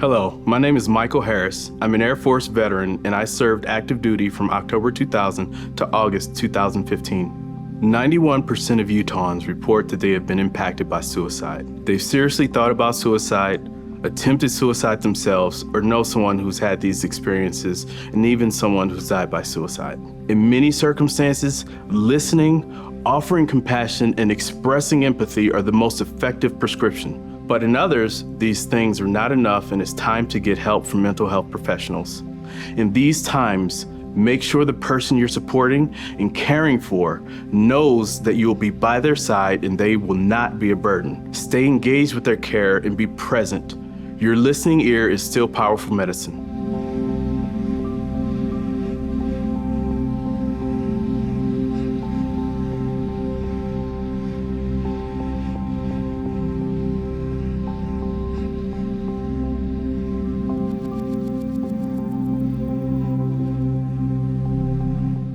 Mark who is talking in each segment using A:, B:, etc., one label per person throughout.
A: Hello, my name is Michael Harris. I'm an Air Force veteran and I served active duty from October 2000 to August 2015. 91% of Utahns report that they have been impacted by suicide. They've seriously thought about suicide, attempted suicide themselves, or know someone who's had these experiences, and even someone who's died by suicide. In many circumstances, listening, offering compassion, and expressing empathy are the most effective prescription. But in others, these things are not enough and it's time to get help from mental health professionals. In these times, make sure the person you're supporting and caring for knows that you will be by their side and they will not be a burden. Stay engaged with their care and be present. Your listening ear is still powerful medicine.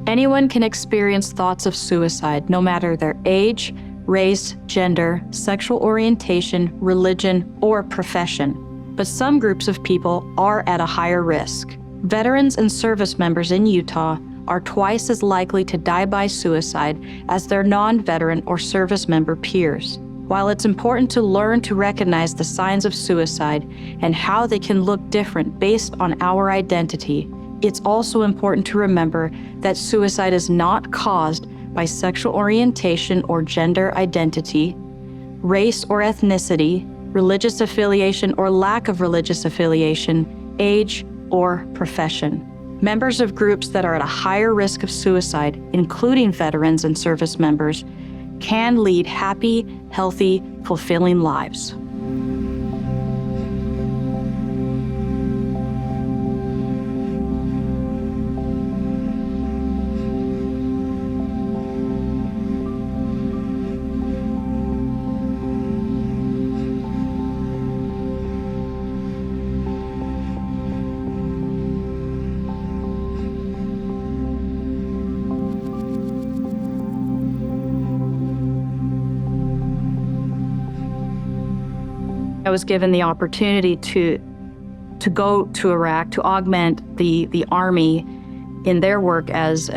B: Anyone can experience thoughts of suicide, no matter their age, race, gender, sexual orientation, religion, or profession. But some groups of people are at a higher risk. Veterans and service members in Utah are twice as likely to die by suicide as their non-veteran or service member peers. While it's important to learn to recognize the signs of suicide and how they can look different based on our identity, it's also important to remember that suicide is not caused by sexual orientation or gender identity, race or ethnicity, religious affiliation or lack of religious affiliation, age, or profession. Members of groups that are at a higher risk of suicide, including veterans and service members, can lead happy, healthy, fulfilling lives. I was given the opportunity to go to Iraq to augment the Army in their work as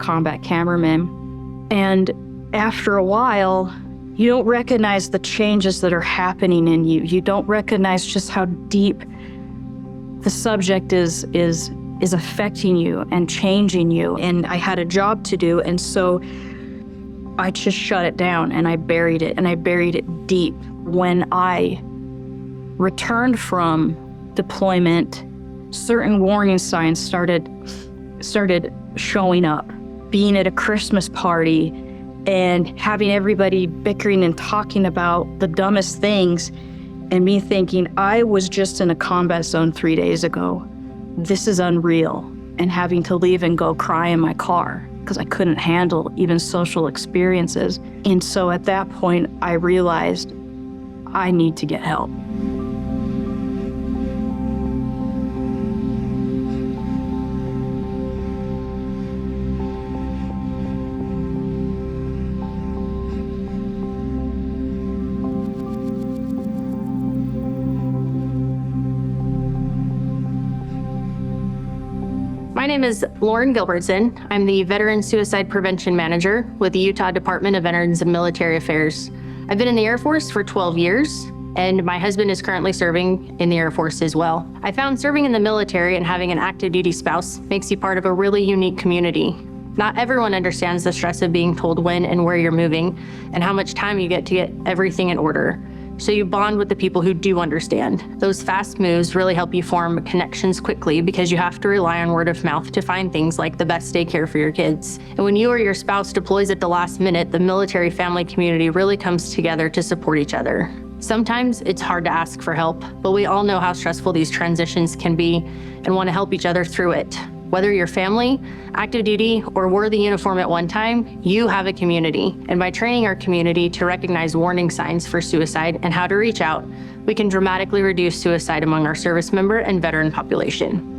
B: combat cameramen. And after a while, you don't recognize the changes that are happening in you. You don't recognize just how deep the subject is affecting you and changing you. And I had a job to do, and so I just shut it down and I buried it deep. When I returned from deployment, certain warning signs started showing up. Being at a Christmas party and having everybody bickering and talking about the dumbest things, and me thinking, I was just in a combat zone 3 days ago. This is unreal. And having to leave and go cry in my car because I couldn't handle even social experiences. And so at that point, I realized I need to get help.
C: My name is Lauren Gilbertson. I'm the Veteran Suicide Prevention Manager with the Utah Department of Veterans and Military Affairs. I've been in the Air Force for 12 years, and my husband is currently serving in the Air Force as well. I found serving in the military and having an active duty spouse makes you part of a really unique community. Not everyone understands the stress of being told when and where you're moving and how much time you get to get everything in order. So you bond with the people who do understand. Those fast moves really help you form connections quickly because you have to rely on word of mouth to find things like the best daycare for your kids. And when you or your spouse deploys at the last minute, the military family community really comes together to support each other. Sometimes it's hard to ask for help, but we all know how stressful these transitions can be and want to help each other through it. Whether you're family, active duty, or wore the uniform at one time, you have a community. And by training our community to recognize warning signs for suicide and how to reach out, we can dramatically reduce suicide among our service member and veteran population.